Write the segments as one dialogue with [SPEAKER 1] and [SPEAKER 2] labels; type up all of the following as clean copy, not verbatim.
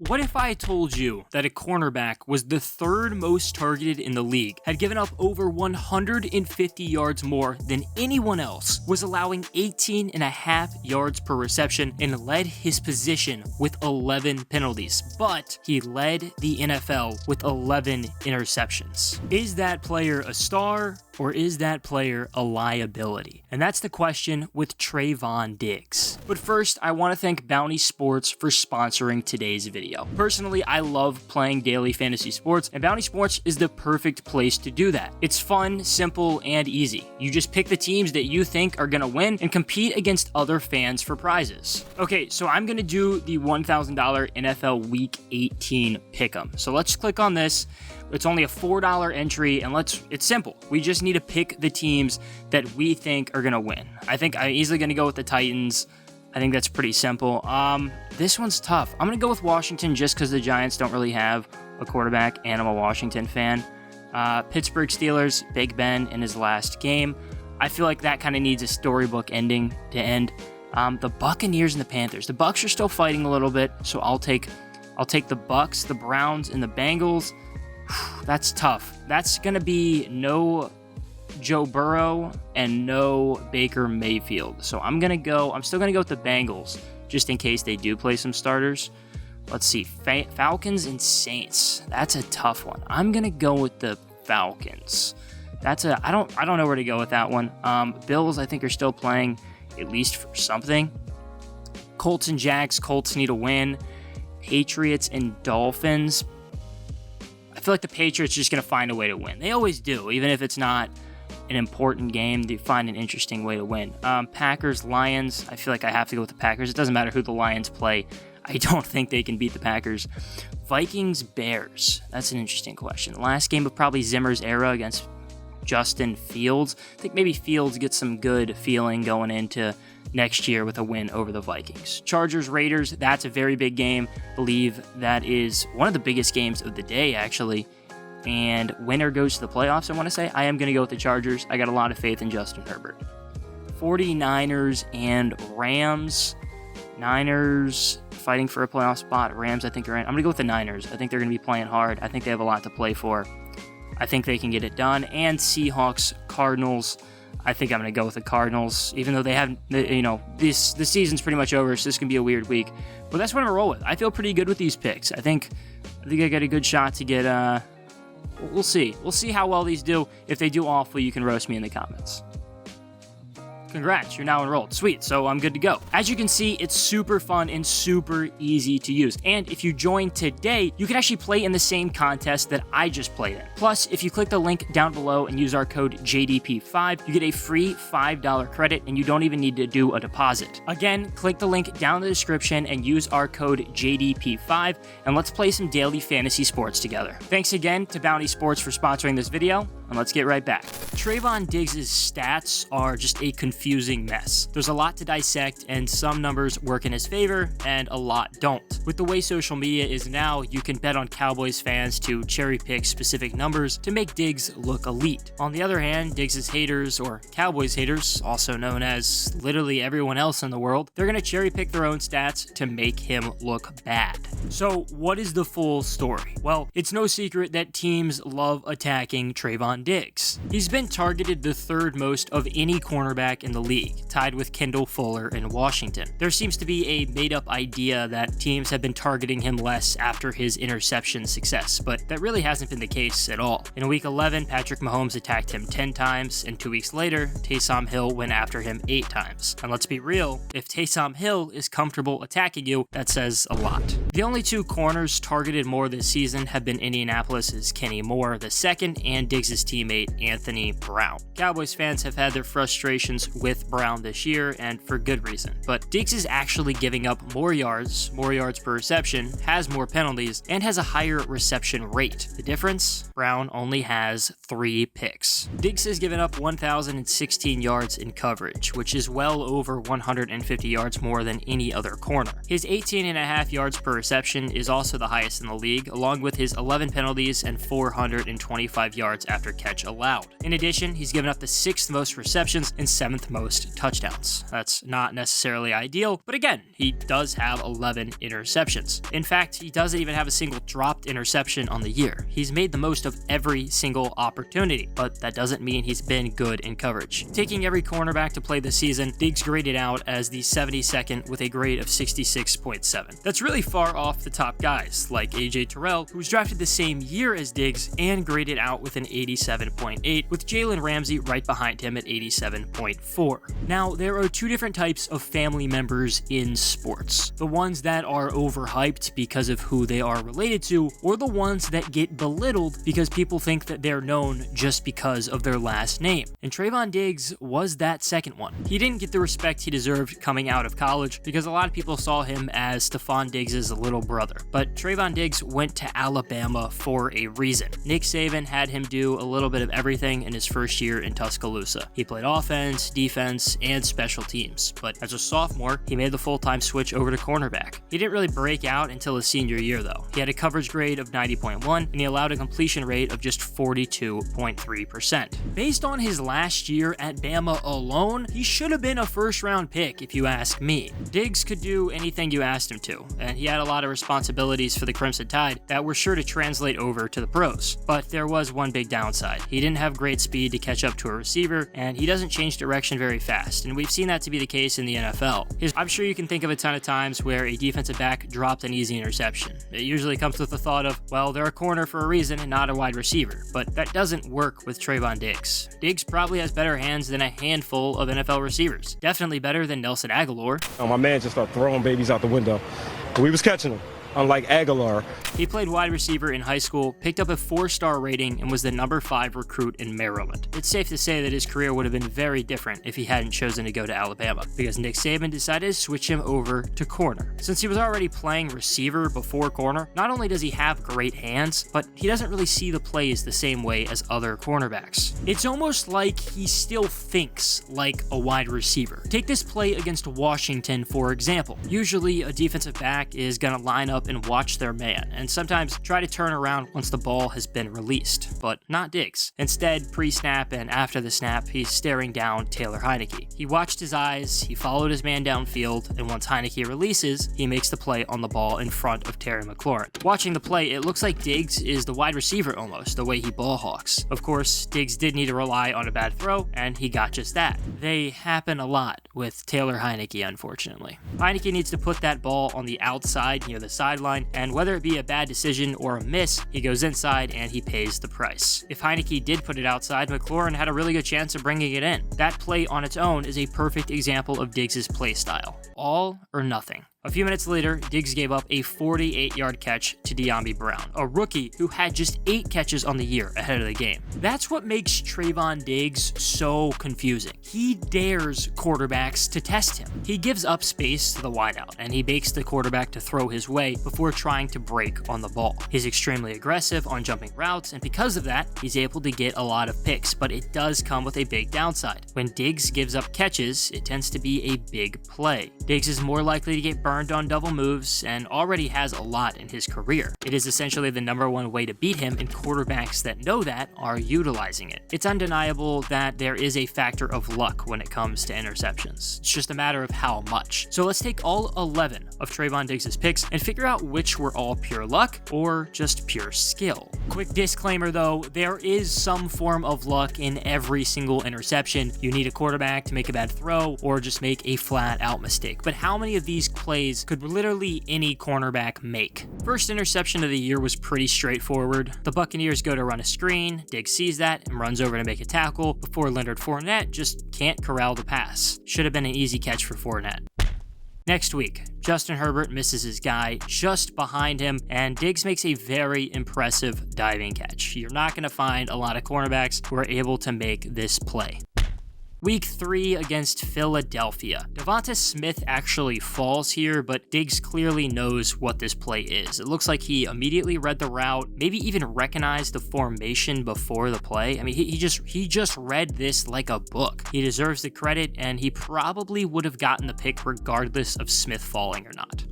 [SPEAKER 1] What if I told you that a cornerback was the third most targeted in the league, had given up over 150 yards more than anyone else, was allowing 18.5 yards per reception, and led his position with 11 penalties, but he led the NFL with 11 interceptions? Is that player a star, or is that player a liability? And that's the question with Trevon Diggs. But first, I want to thank Bounty Sports for sponsoring today's video. Personally, I love playing daily fantasy sports, and Bounty Sports is the perfect place to do that. It's fun, simple, and easy. You just pick the teams that you think are going to win and compete against other fans for prizes. Okay, so I'm going to do the $1,000 NFL Week 18 Pick'em. So let's click on this. It's only a $4 entry, and it's simple. We just need to pick the teams that we think are going to win. I think I'm easily going to go with the Titans. I think that's pretty simple. This one's tough. I'm going to go with Washington just because the Giants don't really have a quarterback, and I'm a Washington fan. Pittsburgh Steelers, Big Ben in his last game. I feel like that kind of needs a storybook ending to end. The Buccaneers and the Panthers. The Bucs are still fighting a little bit, so I'll take the Bucs, the Browns, and the Bengals. That's tough. That's going to be no Joe Burrow and no Baker Mayfield. So I'm still going to go with the Bengals just in case they do play some starters. Let's see. Falcons and Saints. That's a tough one. I'm going to go with the Falcons. I don't know where to go with that one. Bills, I think, are still playing at least for something. Colts and Jags. Colts need a win. Patriots and Dolphins. I feel like the Patriots are just going to find a way to win. They always do, even if it's not an important game. They find an interesting way to win. Packers, Lions. I feel like I have to go with the Packers. It doesn't matter who the Lions play. I don't think they can beat the Packers. Vikings, Bears. That's an interesting question. Last game of probably Zimmer's era against Justin Fields. I think maybe Fields gets some good feeling going into next year with a win over the Vikings. Chargers, Raiders, that's a very big game. I believe that is one of the biggest games of the day, actually. And winner goes to the playoffs, I want to say. I am going to go with the Chargers. I got a lot of faith in Justin Herbert. 49ers and Rams. Niners fighting for a playoff spot. Rams, I think, are in. I'm going to go with the Niners. I think they're going to be playing hard. I think they have a lot to play for. I think they can get it done. And Seahawks, Cardinals. I think I'm going to go with the Cardinals, even though they have, the season's pretty much over, so this can be a weird week. But that's what I'm going to roll with. I feel pretty good with these picks. I think I got a good shot to get, we'll see. We'll see how well these do. If they do awful, you can roast me in the comments. Congrats, you're now enrolled. Sweet, so I'm good to go. As you can see, it's super fun and super easy to use. And if you join today, you can actually play in the same contest that I just played in. Plus, if you click the link down below and use our code JDP5, you get a free $5 credit and you don't even need to do a deposit. Again, click the link down in the description and use our code JDP5 and let's play some daily fantasy sports together. Thanks again to Bounty Sports for sponsoring this video, and let's get right back. Trevon Diggs' stats are just a confusing mess. There's a lot to dissect, and some numbers work in his favor, and a lot don't. With the way social media is now, you can bet on Cowboys fans to cherry pick specific numbers to make Diggs look elite. On the other hand, Diggs' haters, or Cowboys haters, also known as literally everyone else in the world, they're gonna cherry pick their own stats to make him look bad. So what is the full story? Well, it's no secret that teams love attacking Trevon Diggs. He's been targeted the third most of any cornerback in the league, tied with Kendall Fuller in Washington. There seems to be a made-up idea that teams have been targeting him less after his interception success, but that really hasn't been the case at all. In Week 11, Patrick Mahomes attacked him 10 times, and 2 weeks later, Taysom Hill went after him 8 times. And let's be real, if Taysom Hill is comfortable attacking you, that says a lot. The only 2 corners targeted more this season have been Indianapolis' Kenny Moore II and Diggs' teammate Anthony Brown. Cowboys fans have had their frustrations with Brown this year, and for good reason. But Diggs is actually giving up more yards per reception, has more penalties, and has a higher reception rate. The difference? Brown only has 3 picks. Diggs has given up 1,016 yards in coverage, which is well over 150 yards more than any other corner. His 18.5 yards per reception is also the highest in the league, along with his 11 penalties and 425 yards after catch allowed. In addition, he's given up the 6th most receptions and 7th most touchdowns. That's not necessarily ideal, but again, he does have 11 interceptions. In fact, he doesn't even have a single dropped interception on the year. He's made the most of every single opportunity, but that doesn't mean he's been good in coverage. Taking every cornerback to play this season, Diggs graded out as the 72nd with a grade of 66.7. That's really far off the top guys, like AJ Terrell, who was drafted the same year as Diggs and graded out with an 87.8, with Jalen Ramsey right behind him at 87.4. Now, there are two different types of family members in sports. The ones that are overhyped because of who they are related to, or the ones that get belittled because people think that they're known just because of their last name. And Trevon Diggs was that second one. He didn't get the respect he deserved coming out of college because a lot of people saw him as Stefon Diggs' little brother. But Trevon Diggs went to Alabama for a reason. Nick Saban had him do a little bit of everything in his first year in Tuscaloosa. He played offense, defense, and special teams. But as a sophomore, he made the full-time switch over to cornerback. He didn't really break out until his senior year though. He had a coverage grade of 90.1 and he allowed a completion rate of just 42.3%. Based on his last year at Bama alone, he should have been a first-round pick if you ask me. Diggs could do anything you asked him to, and he had a lot of responsibilities for the Crimson Tide that were sure to translate over to the pros. But there was one big downside. He didn't have great speed to catch up to a receiver, and he doesn't change direction very fast, and we've seen that to be the case in the NFL. I'm sure you can think of a ton of times where a defensive back dropped an easy interception. It usually comes with the thought of, well, they're a corner for a reason and not a wide receiver, but that doesn't work with Trevon Diggs. Diggs probably has better hands than a handful of NFL receivers. Definitely better than Nelson Aguilar.
[SPEAKER 2] Oh, my man just started throwing babies out the window. We was catching them. Unlike Aguilar.
[SPEAKER 1] He played wide receiver in high school, picked up a 4-star rating, and was the number 5 recruit in Maryland. It's safe to say that his career would have been very different if he hadn't chosen to go to Alabama, because Nick Saban decided to switch him over to corner. Since he was already playing receiver before corner, not only does he have great hands, but he doesn't really see the plays the same way as other cornerbacks. It's almost like he still thinks like a wide receiver. Take this play against Washington, for example. Usually, a defensive back is going to line up and watch their man, and sometimes try to turn around once the ball has been released, but not Diggs. Instead, pre-snap and after the snap, he's staring down Taylor Heinicke. He watched his eyes, he followed his man downfield, and once Heinicke releases, he makes the play on the ball in front of Terry McLaurin. Watching the play, it looks like Diggs is the wide receiver almost, the way he ball hawks. Of course, Diggs did need to rely on a bad throw, and he got just that. They happen a lot with Taylor Heinicke, unfortunately. Heinicke needs to put that ball on the outside near the sideline, and whether it be a bad decision or a miss, he goes inside and he pays the price. If Heinicke did put it outside, McLaurin had a really good chance of bringing it in. That play on its own is a perfect example of Diggs' play style. All or nothing. A few minutes later, Diggs gave up a 48-yard catch to De'Ami Brown, a rookie who had just 8 catches on the year ahead of the game. That's what makes Trevon Diggs so confusing. He dares quarterbacks to test him. He gives up space to the wideout, and he bakes the quarterback to throw his way before trying to break on the ball. He's extremely aggressive on jumping routes, and because of that, he's able to get a lot of picks, but it does come with a big downside. When Diggs gives up catches, it tends to be a big play. Diggs is more likely to get burned on double moves and already has a lot in his career. It is essentially the number one way to beat him, and quarterbacks that know that are utilizing it. It's undeniable that there is a factor of luck when it comes to interceptions. It's just a matter of how much. So let's take all 11 of Trevon Diggs' picks and figure out which were all pure luck or just pure skill. Quick disclaimer though, there is some form of luck in every single interception. You need a quarterback to make a bad throw or just make a flat out mistake. But how many of these plays could literally any cornerback make? First interception of the year was pretty straightforward. The Buccaneers go to run a screen, Diggs sees that and runs over to make a tackle before Leonard Fournette just can't corral the pass. Should have been an easy catch for Fournette. Next week, Justin Herbert misses his guy just behind him, and Diggs makes a very impressive diving catch. You're not going to find a lot of cornerbacks who are able to make this play. Week 3 against Philadelphia. Devonta Smith actually falls here, but Diggs clearly knows what this play is. It looks like he immediately read the route, maybe even recognized the formation before the play. I mean, he just read this like a book. He deserves the credit, and he probably would have gotten the pick regardless of Smith falling or not.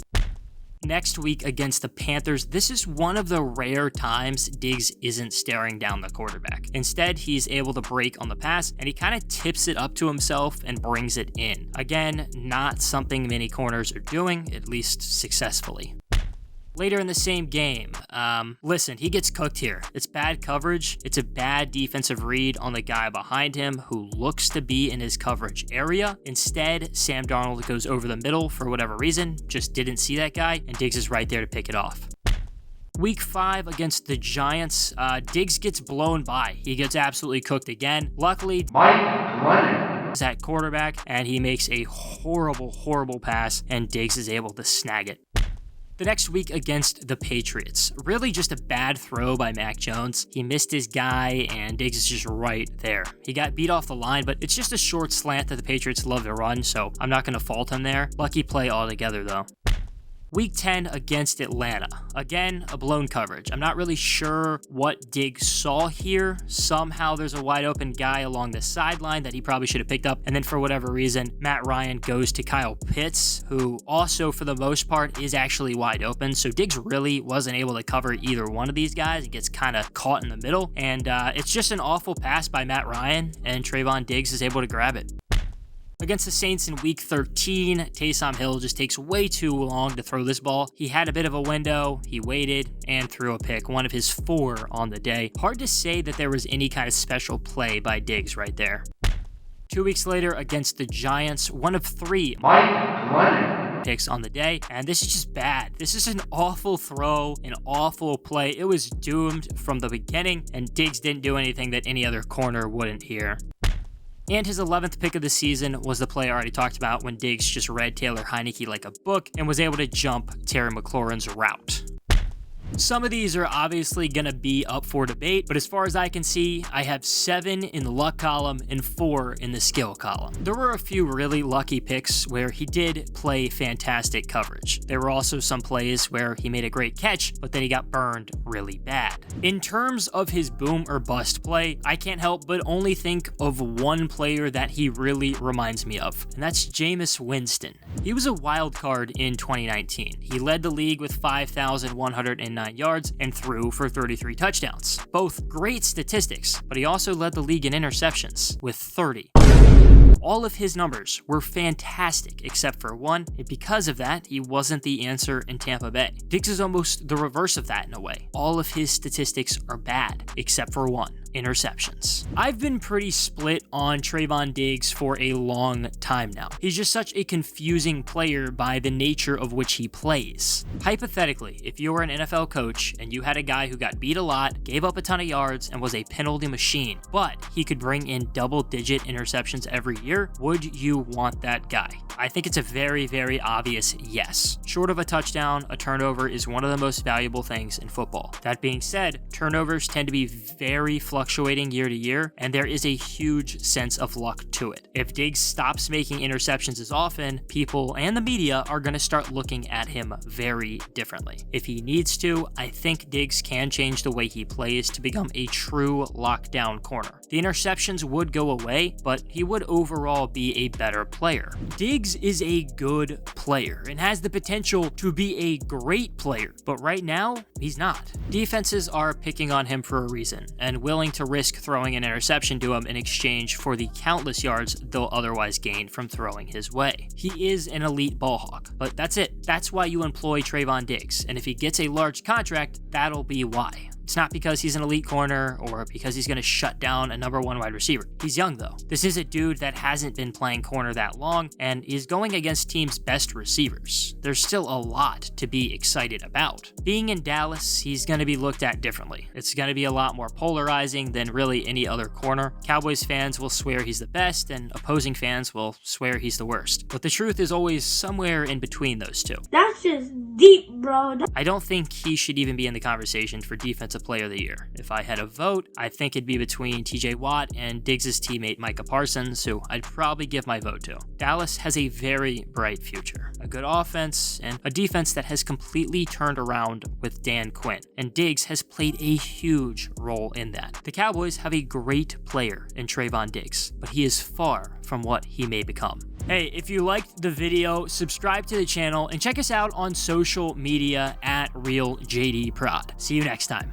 [SPEAKER 1] Next week against the Panthers, this is one of the rare times Diggs isn't staring down the quarterback. Instead, he's able to break on the pass, and he kind of tips it up to himself and brings it in. Again, not something many corners are doing, at least successfully. Later in the same game, listen, he gets cooked here. It's bad coverage. It's a bad defensive read on the guy behind him who looks to be in his coverage area. Instead, Sam Darnold goes over the middle for whatever reason, just didn't see that guy, and Diggs is right there to pick it off. Week 5 against the Giants, Diggs gets blown by. He gets absolutely cooked again. Luckily, Mike is at quarterback, and he makes a horrible pass, and Diggs is able to snag it. The next week against the Patriots, really just a bad throw by Mac Jones. He missed his guy, and Diggs is just right there. He got beat off the line, but it's just a short slant that the Patriots love to run, so I'm not going to fault him there. Lucky play altogether, though. Week 10 against Atlanta. Again, a blown coverage. I'm not really sure what Diggs saw here. Somehow there's a wide open guy along the sideline that he probably should have picked up. And then for whatever reason, Matt Ryan goes to Kyle Pitts, who also for the most part is actually wide open. So Diggs really wasn't able to cover either one of these guys. He gets kind of caught in the middle. And it's just an awful pass by Matt Ryan, and Trevon Diggs is able to grab it. Against the Saints in Week 13, Taysom Hill just takes way too long to throw this ball. He had a bit of a window, he waited, and threw a pick, one of his 4 on the day. Hard to say that there was any kind of special play by Diggs right there. 2 weeks later against the Giants, one of 3 picks on the day, and this is just bad. This is an awful throw, an awful play. It was doomed from the beginning, and Diggs didn't do anything that any other corner wouldn't here. And his 11th pick of the season was the play I already talked about when Diggs just read Taylor Heineke like a book and was able to jump Terry McLaurin's route. Some of these are obviously going to be up for debate, but as far as I can see, I have 7 in the luck column and 4 in the skill column. There were a few really lucky picks where he did play fantastic coverage. There were also some plays where he made a great catch, but then he got burned really bad. In terms of his boom or bust play, I can't help but only think of one player that he really reminds me of, and that's Jameis Winston. He was a wild card in 2019. He led the league with 5,109 yards and threw for 33 touchdowns. Both great statistics, but he also led the league in interceptions with 30. All of his numbers were fantastic except for one, and because of that, he wasn't the answer in Tampa Bay. Diggs is almost the reverse of that in a way. All of his statistics are bad except for one. Interceptions. I've been pretty split on Trevon Diggs for a long time now. He's just such a confusing player by the nature of which he plays. Hypothetically, if you were an NFL coach and you had a guy who got beat a lot, gave up a ton of yards, and was a penalty machine, but he could bring in double-digit interceptions every year, would you want that guy? I think it's a very, very obvious yes. Short of a touchdown, a turnover is one of the most valuable things in football. That being said, turnovers tend to be very fluctuating year to year, and there is a huge sense of luck to it. If Diggs stops making interceptions as often, people and the media are going to start looking at him very differently. If he needs to, I think Diggs can change the way he plays to become a true lockdown corner. The interceptions would go away, but he would overall be a better player. Diggs is a good player and has the potential to be a great player, but right now, he's not. Defenses are picking on him for a reason and willing to risk throwing an interception to him in exchange for the countless yards they'll otherwise gain from throwing his way. He is an elite ball hawk, but that's it. That's why you employ Trevon Diggs, and if he gets a large contract, that'll be why. It's not because he's an elite corner or because he's going to shut down a number 1 wide receiver. He's young though. This is a dude that hasn't been playing corner that long and is going against teams' best receivers. There's still a lot to be excited about. Being in Dallas, he's going to be looked at differently. It's going to be a lot more polarizing than really any other corner. Cowboys fans will swear he's the best and opposing fans will swear he's the worst. But the truth is always somewhere in between those two.
[SPEAKER 3] That's just deep, bro.
[SPEAKER 1] I don't think he should even be in the conversation for defensive Defensive Player of the Year. If I had a vote, I think it'd be between TJ Watt and Diggs' teammate Micah Parsons, who I'd probably give my vote to. Dallas has a very bright future, a good offense, and a defense that has completely turned around with Dan Quinn, and Diggs has played a huge role in that. The Cowboys have a great player in Trevon Diggs, but he is far from what he may become. Hey, if you liked the video, subscribe to the channel and check us out on social media at RealJDProd. See you next time.